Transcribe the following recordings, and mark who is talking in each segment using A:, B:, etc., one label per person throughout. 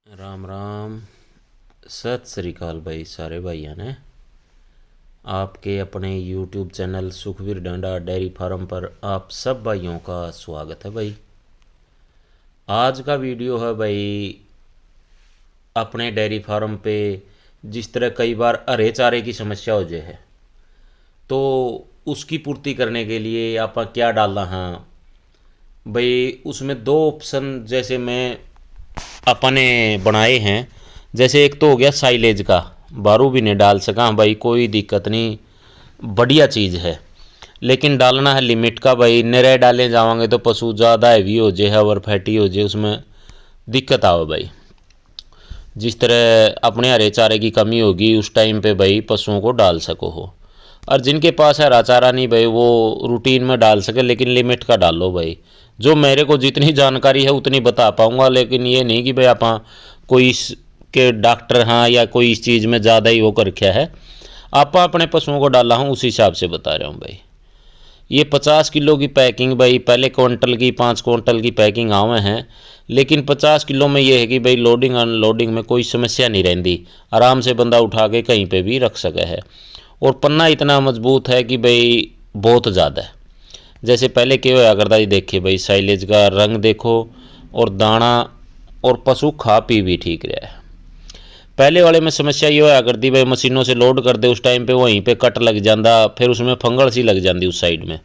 A: राम राम। सत श्री अकाल भाई सारे भाइयों ने। आपके अपने YouTube चैनल सुखवीर डांडा डेयरी फार्म पर आप सब भाइयों का स्वागत है भाई। आज का वीडियो है भाई अपने डेयरी फार्म पे जिस तरह कई बार हरे चारे की समस्या हो जाए है तो उसकी पूर्ति करने के लिए आप क्या डालना है भाई। उसमें दो ऑप्शन जैसे मैं अपने बनाए हैं। जैसे एक तो हो गया साइलेज का, बारू भी नहीं डाल सका भाई, कोई दिक्कत नहीं, बढ़िया चीज़ है, लेकिन डालना है लिमिट का भाई। निरे डाले जाएंगे तो पशु ज़्यादा हैवी हो जाए और फैटी हो जाए, उसमें दिक्कत आवे भाई। जिस तरह अपने हरे चारे की कमी होगी उस टाइम पे भाई पशुओं को डाल सको हो। और जिनके पास हरा चारा नहीं भाई वो रूटीन में डाल सके, लेकिन लिमिट का डालो भाई। जो मेरे को जितनी जानकारी है उतनी बता पाऊँगा, लेकिन ये नहीं कि भाई आप कोई के डॉक्टर हाँ या कोई इस चीज़ में ज़्यादा ही वो कर रखा है। आप अपने पशुओं को डाला हूँ उस हिसाब से बता रहा हूँ भाई। ये 50 किलो की पैकिंग भाई, पहले क्विंटल की 5 क्विंटल की पैकिंग आवे हैं, लेकिन 50 किलो में ये है कि भाई लोडिंग अनलोडिंग में कोई समस्या नहीं रहती, आराम से बंदा उठा के कहीं पे भी रख सके है। और पन्ना इतना मजबूत है कि भाई बहुत ज़्यादा है। जैसे पहले क्या होया करता जी, देखिए भाई साइलेज का रंग देखो और दाना, और पशु खा पी भी ठीक रहा है। पहले वाले में समस्या ये होया करती भाई, मशीनों से लोड कर दे उस टाइम पे वहीं पे कट लग जाता, फिर उसमें फंगल सी लग जाती उस साइड में।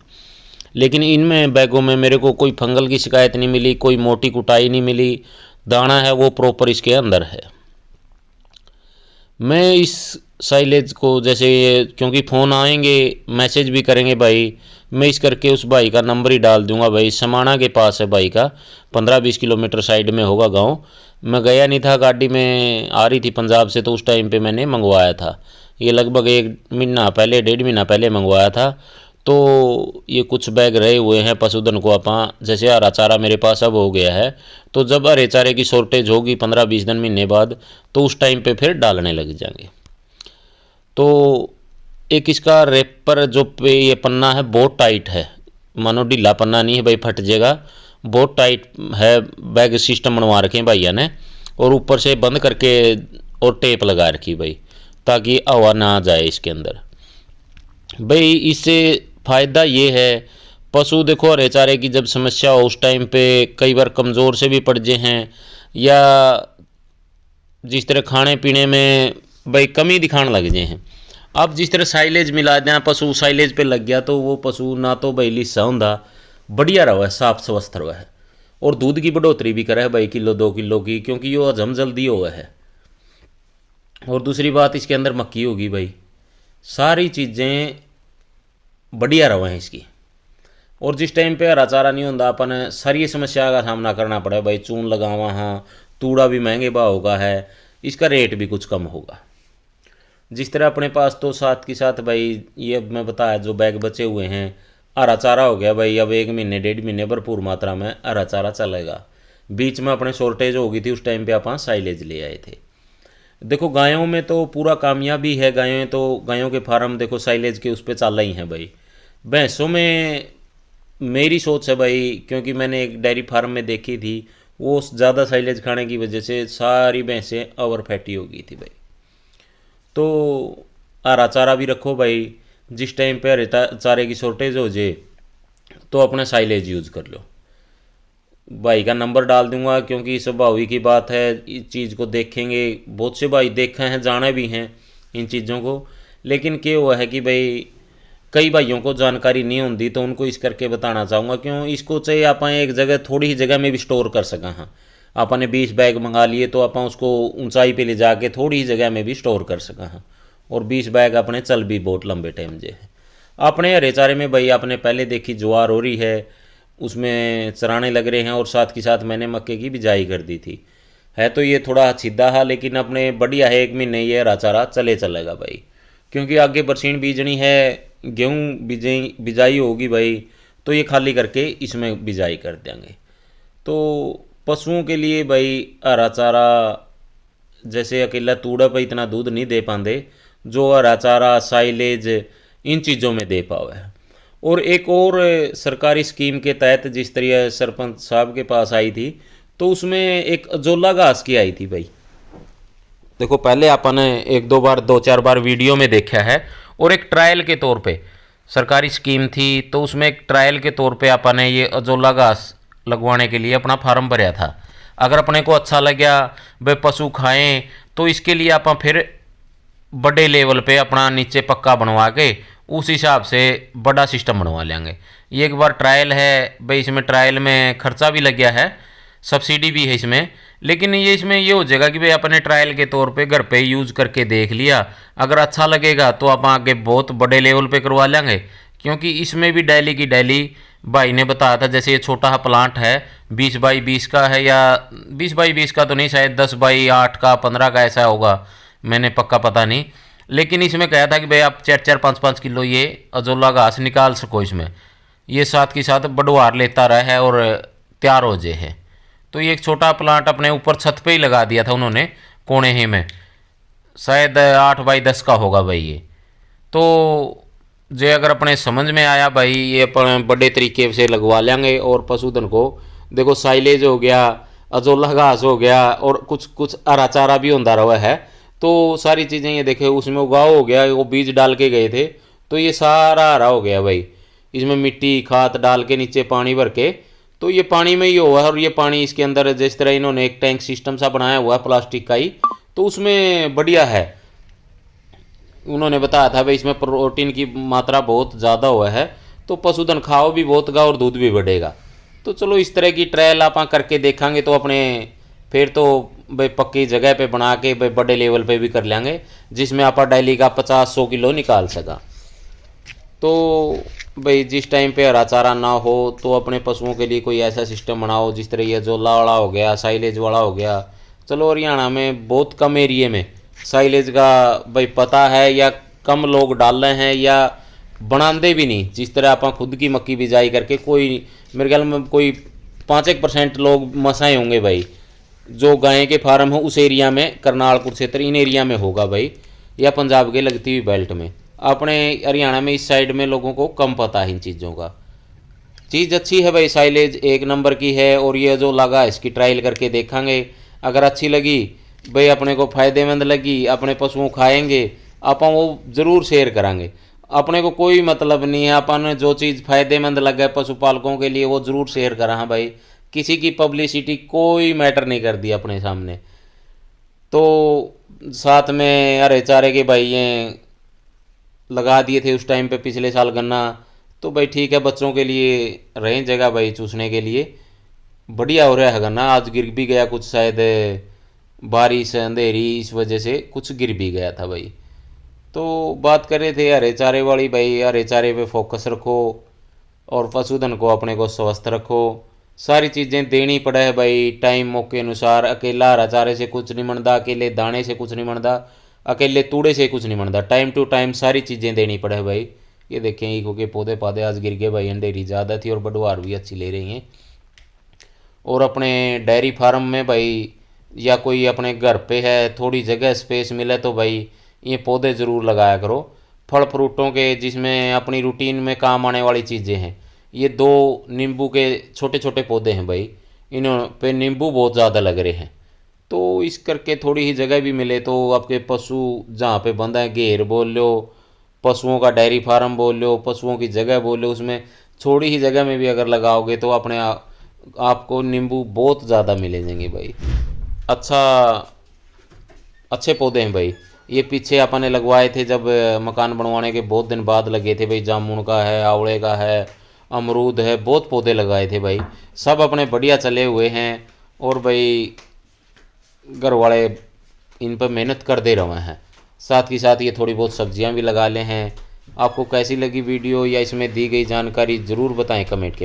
A: लेकिन इनमें बैगों में मेरे को कोई फंगल की शिकायत नहीं मिली, कोई मोटी कुटाई नहीं मिली, दाना है वो प्रॉपर इसके अंदर है। मैं इस साइलेज को जैसे क्योंकि फ़ोन आएंगे मैसेज भी करेंगे भाई, मैं इस करके उस भाई का नंबर ही डाल दूंगा भाई। समाना के पास है भाई का, 15-20 किलोमीटर साइड में होगा गांव। मैं गया नहीं था, गाड़ी में आ रही थी पंजाब से, तो उस टाइम पे मैंने मंगवाया था। ये लगभग 1 महीना पहले, 1.5 महीना पहले मंगवाया था। तो ये कुछ बैग रहे हुए हैं पशुधन को। आप जैसे हरा चारा मेरे पास अब हो गया है, तो जब हरे चारे की शॉर्टेज होगी 15-20 दिन महीने बाद, तो उस टाइम पे फिर डालने लग जाएंगे। तो एक इसका रेपर जो पे ये पन्ना है बहुत टाइट है, मानो ढीला पन्ना नहीं है भाई, फट जाएगा, बहुत टाइट है। बैग सिस्टम बनवा रखे हैं भैया ने, और ऊपर से बंद करके और टेप लगा रखी भाई, ताकि हवा ना जाए इसके अंदर भाई। इससे फ़ायदा ये है, पशु देखो हरे चारे की जब समस्या हो उस टाइम पे कई बार कमज़ोर से भी पड़ जाए हैं, या जिस तरह खाने पीने में भाई कमी दिखाने लग जाए हैं। अब जिस तरह साइलेज मिला दें, पशु साइलेज पे लग गया तो वो पशु ना तो भाई लिस्सा होंदा, बढ़िया रहा है, साफ स्वस्थ रहा है, और दूध की बढ़ोतरी भी करे है भाई 1-2 किलो की, क्योंकि ये हजम जल्दी हुआ है। और दूसरी बात इसके अंदर मक्की होगी भाई, सारी चीज़ें बढ़िया रहा है इसकी। और जिस टाइम पे हरा चारा नहीं होता अपन सारी समस्या का सामना करना पड़ा भाई। चून लगावा हाँ, तूड़ा भी महंगे भाव का है, इसका रेट भी कुछ कम होगा। जिस तरह अपने पास तो साथ के साथ भाई ये अब मैं बताया जो बैग बचे हुए हैं, हरा चारा हो गया भाई। अब 1 महीने 1.5 महीने भरपूर मात्रा में हरा चारा चलेगा। बीच में अपने शॉर्टेज हो गई थी, उस टाइम पे आप साइलेज ले आए थे। देखो गायों में तो पूरा कामयाबी है, गायों तो गायों के फार्म देखो साइलेज के उस पर चाल ही हैं भाई। भैंसों में मेरी सोच है भाई, क्योंकि मैंने एक डेयरी फार्म में देखी थी, वो ज़्यादा साइलेज खाने की वजह से सारी भैंसें ओवर फैटी हो गई थी भाई। तो हरा चारा भी रखो भाई, जिस टाइम पे हरे चारे की शॉर्टेज हो जाए तो अपना साइलेज यूज़ कर लो। भाई का नंबर डाल दूंगा, क्योंकि स्वाभाविक की बात है इस चीज़ को देखेंगे बहुत से भाई, देखे हैं जाने भी हैं इन चीज़ों को, लेकिन क्या हुआ है कि भाई कई भाइयों को जानकारी नहीं होती, तो उनको इस करके बताना चाहूँगा। क्यों इसको चाहिए आप एक जगह थोड़ी ही जगह में भी स्टोर कर सकें। हाँ, आपने 20 बैग मंगा लिए तो आप उसको ऊंचाई पे ले जाके थोड़ी ही जगह में भी स्टोर कर सकें। हाँ, और 20 बैग अपने चल भी बहुत लंबे टाइम जे है। अपने हरे चारे में भाई आपने पहले देखी ज्वार हो रही है, उसमें चराने लग रहे हैं, और साथ के साथ मैंने मक्के की बिजाई कर दी थी। है तो ये थोड़ा सीधा है, लेकिन अपने बढ़िया है, 1 महीने ये हरा चारा चलेगा भाई। क्योंकि आगे बरसीन बीजनी है, गेहूँ बिजाई होगी भाई, तो ये खाली करके इसमें बिजाई कर देंगे। तो पशुओं के लिए भाई हरा चारा, जैसे अकेला तूड़ा पर इतना दूध नहीं दे पाते, जो हरा चारा साइलेज इन चीज़ों में दे पावे है। और एक और सरकारी स्कीम के तहत जिस तरह सरपंच साहब के पास आई थी, तो उसमें एक अजोला घास की आई थी भाई। देखो पहले अपन ने एक दो बार 2-4 बार वीडियो में देखा है, और एक ट्रायल के तौर पे सरकारी स्कीम थी, तो उसमें एक ट्रायल के तौर पे अपन ने ये अजोला घास लगवाने के लिए अपना फार्म भरा था। अगर अपने को अच्छा लगा वे पशु खाएं, तो इसके लिए अपन फिर बड़े लेवल पे अपना नीचे पक्का बनवा के उस हिसाब से बड़ा सिस्टम बनवा लेंगे। ये एक बार ट्रायल है भाई, इसमें ट्रायल में खर्चा भी लग गया है, सब्सिडी भी है इसमें, लेकिन ये इसमें ये हो जाएगा कि भाई अपने ट्रायल के तौर पे घर पे यूज़ करके देख लिया, अगर अच्छा लगेगा तो आप आगे बहुत बड़े लेवल पे करवा लेंगे। क्योंकि इसमें भी डेली की डेली भाई ने बताया था, जैसे ये छोटा प्लांट है 20x20 का है, या 20x20 का तो नहीं, शायद 10x8 का 15 का ऐसा होगा, मैंने पक्का पता नहीं। लेकिन इसमें कहा था कि भाई आप 4-4 5-5 किलो ये अजोला घास निकाल सको इसमें, ये साथ के साथ बढ़वार लेता रहा है और तैयार हो जाए है। तो ये एक छोटा प्लांट अपने ऊपर छत पे ही लगा दिया था उन्होंने, कोने ही में, शायद 8x10 का होगा भाई ये। तो जो अगर अपने समझ में आया भाई, ये अपन बड़े तरीके से लगवा लेंगे। और पशुधन को देखो साइलेज हो गया, अजोला घास हो गया, और कुछ कुछ हरा चारा भी होता रहा है, तो सारी चीज़ें ये देखे उसमें उगाव हो गया, वो बीज डाल के गए थे, तो ये सारा हरा हो गया भाई। इसमें मिट्टी खाद डाल के नीचे पानी भर के, तो ये पानी में ही हुआ है। और ये पानी इसके अंदर जिस तरह इन्होंने एक टैंक सिस्टम सा बनाया हुआ है प्लास्टिक का ही, तो उसमें बढ़िया है। उन्होंने बताया था भाई इसमें प्रोटीन की मात्रा बहुत ज़्यादा हुआ है, तो पशुधन खाओ भी बहुत गा और दूध भी बढ़ेगा। तो चलो इस तरह की ट्रायल आप करके देखेंगे, तो अपने फिर तो भाई पक्की जगह पे बना के भाई बड़े लेवल पे भी कर लेंगे, जिसमें आप डेली का 50-100 किलो निकाल सका। तो भाई जिस टाइम पे हरा चारा ना हो, तो अपने पशुओं के लिए कोई ऐसा सिस्टम बनाओ, जिस तरह ये जोला वाला हो गया, साइलेज वाला हो गया। चलो हरियाणा में बहुत कम एरिए में साइलेज का भाई पता है, या कम लोग डाल रहे हैं, या बनाते भी नहीं। जिस तरह आप खुद की मक्की बिजाई करके, कोई मेरे ख्याल में कोई 5-1% लोग मसाए होंगे भाई, जो गाय के फार्म हो उस एरिया में, करनाल कुरुक्षेत्र इन एरिया में होगा भाई, या पंजाब के लगती हुई बेल्ट में। अपने हरियाणा में इस साइड में लोगों को कम पता है इन चीज़ों का। चीज़ अच्छी है भाई, साइलेज एक नंबर की है। और ये जो लगा इसकी ट्रायल करके देखेंगे, अगर अच्छी लगी भाई, अपने को फ़ायदेमंद लगी, अपने पशुओं खाएंगे, अपन वो ज़रूर शेयर करेंगे। अपने को कोई मतलब नहीं है, अपन जो चीज़ फ़ायदेमंद लगे पशुपालकों के लिए वो ज़रूर शेयर करा भाई। किसी की पब्लिसिटी कोई मैटर नहीं कर दी अपने सामने। तो साथ में हरे चारे के भाई ये लगा दिए थे उस टाइम पे पिछले साल गन्ना, तो भाई ठीक है, बच्चों के लिए रहें जगह भाई चूसने के लिए, बढ़िया हो रहा है गन्ना। आज गिर भी गया कुछ, शायद बारिश अंधेरी इस वजह से कुछ गिर भी गया था भाई। तो बात कर रहे थे हरे चारे वाली भाई, हरे चारे पे फोकस रखो और पशुधन को अपने को स्वस्थ रखो। सारी चीज़ें देनी पड़े है भाई टाइम मौके अनुसार। अकेला हरा चारे से कुछ नहीं बनता, अकेले दाने से कुछ नहीं बनता, अकेले तूड़े से कुछ नहीं बनता। टाइम टू टाइम सारी चीज़ें देनी पड़े है भाई। ये देखें ईखों के पौधे पादे आज गिर गए भाई, अंधेरी ज़्यादा थी और बढ़वार भी अच्छी ले रही हैं। और अपने डेयरी फार्म में भाई, या कोई अपने घर पे है थोड़ी जगह स्पेस मिले, तो भाई ये पौधे ज़रूर लगाया करो फल फ्रूटों के, जिसमें अपनी रूटीन में काम आने वाली चीज़ें हैं। ये 2 नींबू के छोटे छोटे पौधे हैं भाई, इन पे नींबू बहुत ज़्यादा लग रहे हैं। तो इस करके थोड़ी ही जगह भी मिले, तो आपके पशु जहाँ पे बंद है, घेर बोल लो, पशुओं का डेयरी फार्म बोल लो, पशुओं की जगह बोल लो, उसमें थोड़ी ही जगह में भी अगर लगाओगे तो अपने आपको नींबू बहुत ज़्यादा मिले जाएंगे भाई। अच्छे पौधे हैं भाई। ये पीछे अपन ने लगवाए थे जब मकान बनवाने के बहुत दिन बाद लगे थे भाई। जामुन का है, आंवले का है, अमरूद है, बहुत पौधे लगाए थे भाई, सब अपने बढ़िया चले हुए हैं। और भाई घर वाले इन पर मेहनत कर दे रहे हैं। साथ ही साथ ये थोड़ी बहुत सब्जियां भी लगा ले हैं। आपको कैसी लगी वीडियो या इसमें दी गई जानकारी ज़रूर बताएं कमेंट के।